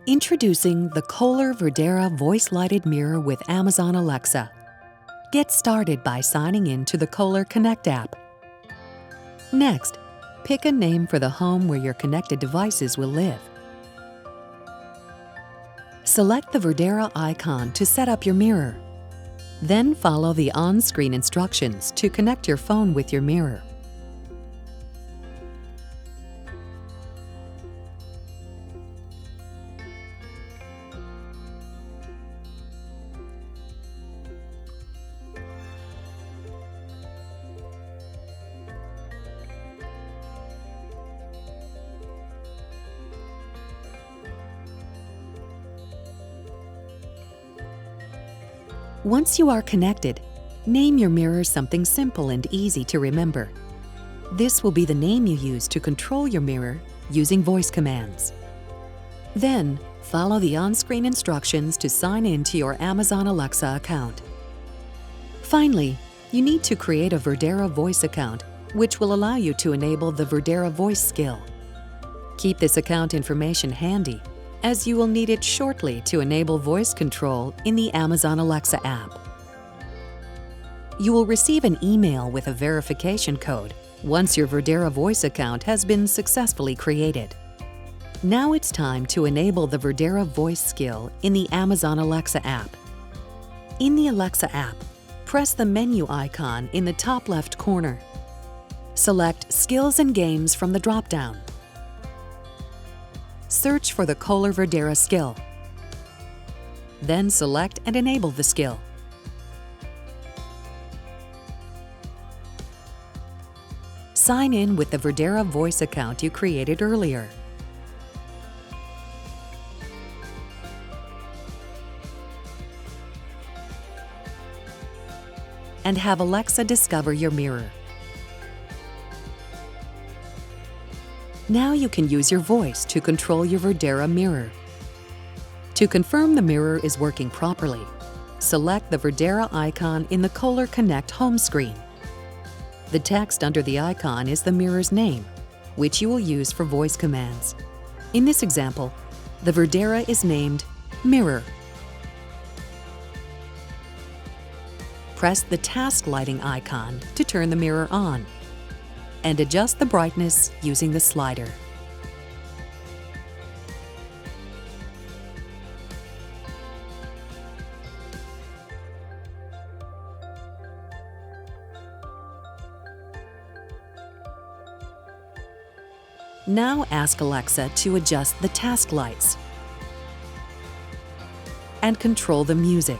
Introducing the Kohler Verdera Voice Lighted Mirror with Amazon Alexa. Get started by signing in to the Kohler Connect app. Next, pick a name for the home where your connected devices will live. Select the Verdera icon to set up your mirror. Then follow the on-screen instructions to connect your phone with your mirror. Once you are connected, name your mirror something simple and easy to remember. This will be the name you use to control your mirror using voice commands. Then, follow the on-screen instructions to sign in to your Amazon Alexa account. Finally, you need to create a Verdera voice account, which will allow you to enable the Verdera voice skill. Keep this account information handy, as you will need it shortly to enable voice control in the Amazon Alexa app. You will receive an email with a verification code once your Verdera voice account has been successfully created. Now it's time to enable the Verdera voice skill in the Amazon Alexa app. In the Alexa app, press the menu icon in the top left corner. Select Skills and Games from the drop-down. Search for the Kohler Verdera skill. Then select and enable the skill. Sign in with the Verdera voice account you created earlier. And have Alexa discover your mirror. Now you can use your voice to control your Verdera mirror. To confirm the mirror is working properly, select the Verdera icon in the Kohler Connect home screen. The text under the icon is the mirror's name, which you will use for voice commands. In this example, the Verdera is named Mirror. Press the task lighting icon to turn the mirror on, and adjust the brightness using the slider. Now ask Alexa to adjust the task lights and control the music.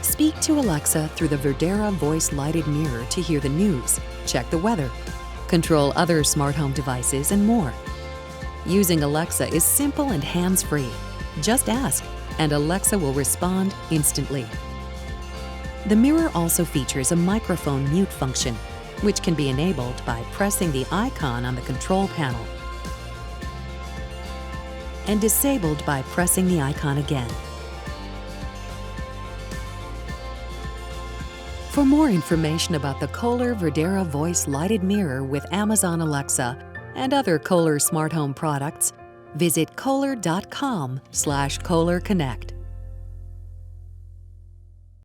Speak to Alexa through the Verdera voice lighted mirror to hear the news, check the weather, control other smart home devices, and more. Using Alexa is simple and hands-free. Just ask, and Alexa will respond instantly. The mirror also features a microphone mute function, which can be enabled by pressing the icon on the control panel, and disabled by pressing the icon again. For more information about the Kohler Verdera Voice Lighted Mirror with Amazon Alexa and other Kohler smart home products, visit kohler.com/KohlerConnect.